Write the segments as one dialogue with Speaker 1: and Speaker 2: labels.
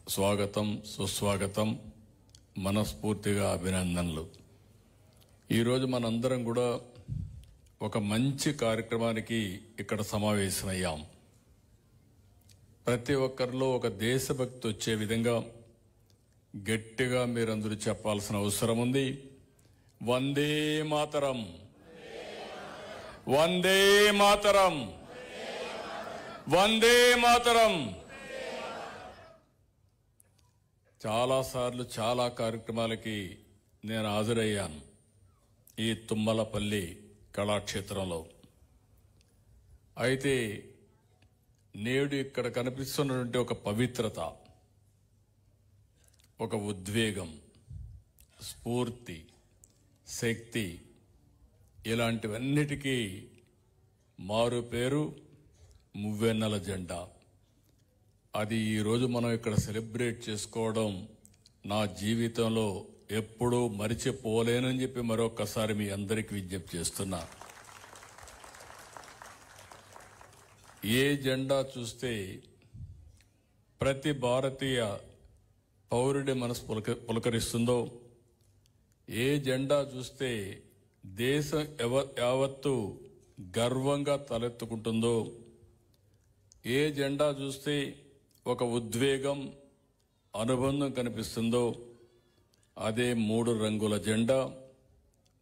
Speaker 1: స్వాగతం, సుస్వాగతం, మనస్ఫూర్తిగా అభినందనలు. ఈరోజు మనందరం కూడా ఒక మంచి కార్యక్రమానికి ఇక్కడ సమావేశమయ్యాం. ప్రతి ఒక్కరిలో ఒక దేశభక్తి వచ్చే విధంగా గట్టిగా మీరందరూ చెప్పాల్సిన అవసరం ఉంది. వందే మాతరం, వందే మాతరం, వందే మాతరం. చాలాసార్లు చాలా కార్యక్రమాలకి నేను హాజరయ్యాను ఈ తుమ్మలపల్లి కళాక్షేత్రంలో. అయితే నేడు ఇక్కడ కనిపిస్తున్నటువంటి ఒక పవిత్రత, ఒక ఉద్వేగం, స్ఫూర్తి, శక్తి, ఇలాంటివన్నిటికీ మారు పేరు మువ్వెన్నెల జెండా. అది ఈరోజు మనం ఇక్కడ సెలబ్రేట్ చేసుకోవడం నా జీవితంలో ఎప్పుడూ మరిచిపోలేనని చెప్పి మరొకసారి మీ అందరికీ విజ్ఞప్తి చేస్తున్నా. ఏ జెండా చూస్తే ప్రతి భారతీయ పౌరుడి మనసు పులకరిస్తుందో, ఏ జెండా చూస్తే దేశం యావత్తు గర్వంగా తలెత్తుకుంటుందో, ఏ జెండా చూస్తే ఒక ఉద్వేగం, అనుబంధం కనిపిస్తుందో, అదే 3 రంగుల జెండా,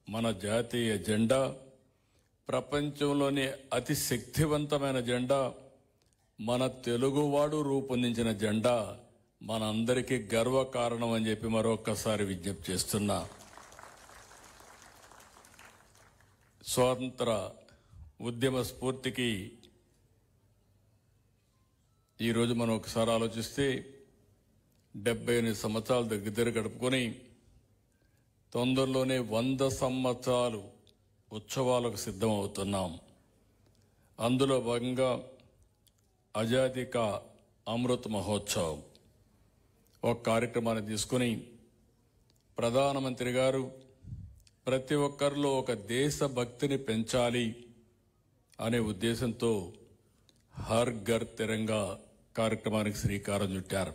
Speaker 1: మన జాతీయ జెండా, ప్రపంచంలోని అతి శక్తివంతమైన జెండా, మన తెలుగువాడు రూపొందించిన జెండా, మనందరికీ గర్వకారణం అని చెప్పి మరొకసారి విజ్ఞప్తి చేస్తున్నా. స్వాతంత్ర ఉద్యమ స్ఫూర్తికి ఈరోజు మనం ఒకసారి ఆలోచిస్తే 78 సంవత్సరాలు దగ్గర గడుపుకొని తొందరలోనే 100 సంవత్సరాలు ఉత్సవాలకు సిద్ధమవుతున్నాం. అందులో భాగంగా ఆజాదీ కా అమృత్ మహోత్సవ్ ఒక కార్యక్రమాన్ని తీసుకుని ప్రధానమంత్రి గారు ప్రతి ఒక్కరిలో ఒక దేశభక్తిని పెంచాలి అనే ఉద్దేశంతో హర్ ఘర్ తిరంగా కార్యక్రమానికి శ్రీకారం చుట్టారు.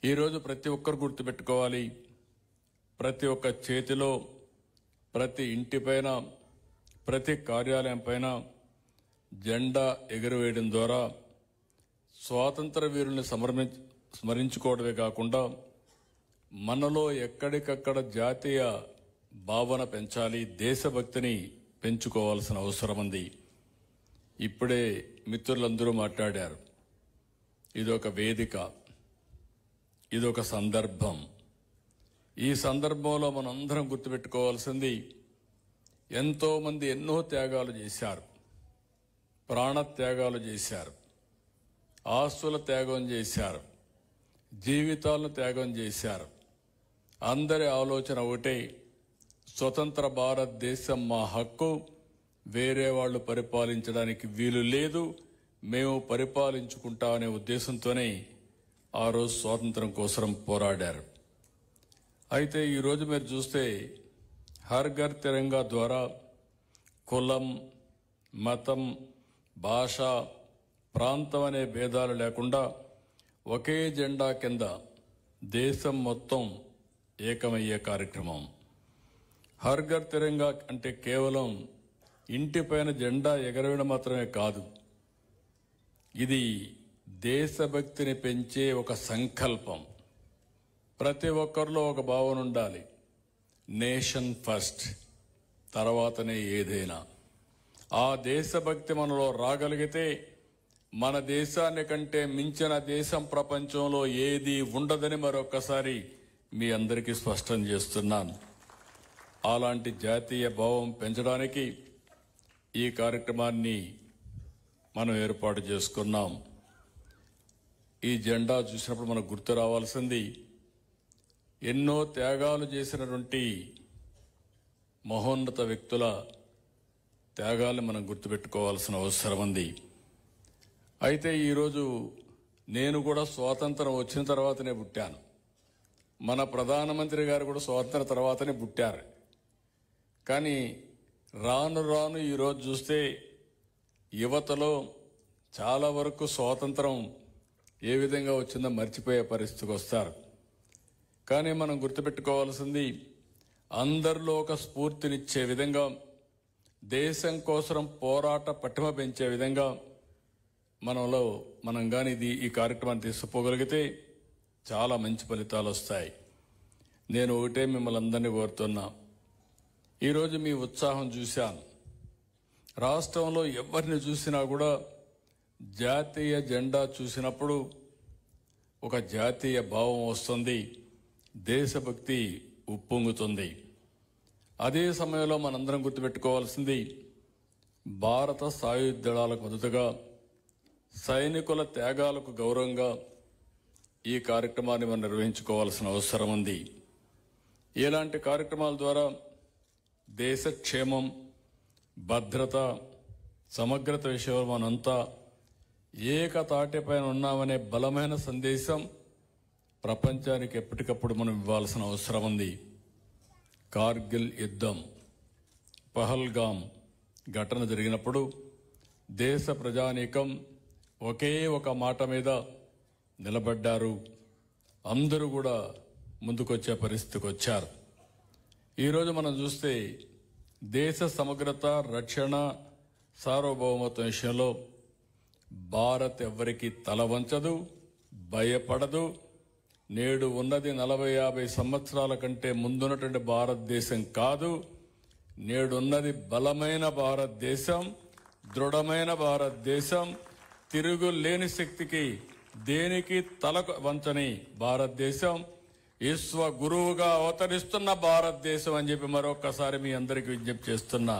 Speaker 1: ఈరోజు ప్రతి ఒక్కరు గుర్తుపెట్టుకోవాలి, ప్రతి ఒక్క చేతిలో, ప్రతి ఇంటిపైన, ప్రతి కార్యాలయం పైన జెండా ఎగురవేయడం ద్వారా స్వాతంత్ర వీరుల్ని స్మరించుకోవడమే కాకుండా మనలో ఎక్కడికక్కడ జాతీయ భావన పెంచాలి, దేశభక్తిని పెంచుకోవాల్సిన అవసరం ఉంది. ఇప్పుడే మిత్రులందరూ మాట్లాడారు. ఇదొక వేదిక, ఇదొక సందర్భం. ఈ సందర్భంలో మనందరం గుర్తుపెట్టుకోవాల్సింది, ఎంతో మంది ఎన్నో త్యాగాలు చేశారు, ప్రాణత్యాగాలు చేశారు, ఆస్తుల త్యాగం చేశారు, జీవితాలను త్యాగం చేశారు. అందరి ఆలోచన ఒకటే, స్వతంత్ర భారతదేశం మా హక్కు, వేరే వాళ్ళు పరిపాలించడానికి వీలు లేదు, మేము పరిపాలించుకుంటామనే ఉద్దేశంతోనే ఆ రోజు స్వాతంత్రం కోసం పోరాడారు. అయితే ఈరోజు మీరు చూస్తే హర్ ఘర్ తిరంగా ద్వారా కులం, మతం, భాష, ప్రాంతం అనే భేదాలు లేకుండా ఒకే జెండా కింద దేశం మొత్తం ఏకమయ్యే కార్యక్రమం. హర్ ఘర్ తిరంగా అంటే కేవలం ఇంటిపైన జెండా ఎగరవేయడం మాత్రమే కాదు, ఇది దేశభక్తిని పెంచే ఒక సంకల్పం. ప్రతి ఒక్కరిలో ఒక భావన ఉండాలి, నేషన్ ఫస్ట్, తర్వాతనే ఏదైనా. ఆ దేశభక్తి మనలో రాగలిగితే మన దేశాన్ని కంటే మించిన దేశం ప్రపంచంలో ఏది ఉండదని మరొకసారి మీ అందరికీ స్పష్టం చేస్తున్నాను. అలాంటి జాతీయ భావం పెంచడానికి ఈ కార్యక్రమాన్ని మనం ఏర్పాటు చేసుకున్నాం. ఈ జెండా చూసినప్పుడు మనకు గుర్తు రావాల్సింది, ఎన్నో త్యాగాలు చేసినటువంటి మహోన్నత వ్యక్తుల త్యాగాల్ని మనం గుర్తుపెట్టుకోవాల్సిన అవసరం ఉంది. అయితే ఈరోజు నేను కూడా స్వాతంత్రం వచ్చిన తర్వాతనే పుట్టాను, మన ప్రధానమంత్రి గారు కూడా స్వాతంత్రం తర్వాతనే పుట్టారు. కానీ రాను రాను ఈరోజు చూస్తే యువతలో చాలా వరకు స్వాతంత్రం ఏ విధంగా వచ్చిందో మర్చిపోయే పరిస్థితికి వస్తారు. కానీ మనం గుర్తుపెట్టుకోవాల్సింది, అందరిలో ఒక స్ఫూర్తినిచ్చే విధంగా, దేశం కోసం పోరాట పటిమ పెంచే విధంగా మనం కానీ ఈ కార్యక్రమాన్ని తీసుకుపోగలిగితే చాలా మంచి ఫలితాలు వస్తాయి. నేను ఒకటే మిమ్మల్ని అందరినీ కోరుతున్నా, ఈరోజు మీ ఉత్సాహం చూశాను. రాష్ట్రంలో ఎవరిని చూసినా కూడా జాతీయ జెండా చూసినప్పుడు ఒక జాతీయ భావం వస్తుంది, దేశభక్తి ఉప్పొంగుతుంది. అదే సమయంలో మనందరం గుర్తుపెట్టుకోవాల్సింది, భారత సాయుధ దళాలకు మద్దతుగా, సైనికుల త్యాగాలకు గౌరవంగా ఈ కార్యక్రమాన్ని మనం నిర్వహించుకోవాల్సిన అవసరం ఉంది. ఇలాంటి కార్యక్రమాల ద్వారా దేశ క్షేమం, భద్రత, సమగ్రత విషయంలో మనంతా ఏకతాటిపైన ఉన్నామనే బలమైన సందేశం ప్రపంచానికి ఎప్పటికప్పుడు మనం ఇవ్వాల్సిన అవసరం ఉంది. కార్గిల్ యుద్ధం, పహల్గాం ఘటన జరిగినప్పుడు దేశ ప్రజానీకం ఒకే ఒక మాట మీద నిలబడ్డారు. అందరూ కూడా ముందుకొచ్చే పరిస్థితికి వచ్చారు. ఈరోజు మనం చూస్తే దేశ సమగ్రత, రక్షణ, సార్వభౌమత్వం విషయంలో భారత్ ఎవరికి తల వంచదు, భయపడదు. నేడు ఉన్నది 40-50 సంవత్సరాల కంటే ముందున్నటువంటి భారతదేశం కాదు. నేడున్నది బలమైన భారతదేశం, దృఢమైన భారతదేశం, తిరుగులేని శక్తికి దేనికి తల వంచని భారతదేశం, విశ్వ గురువుగా అవతరిస్తున్న భారతదేశం అని చెప్పి మరొకసారి మీ అందరికీ విజ్ఞప్తి చేస్తున్నా.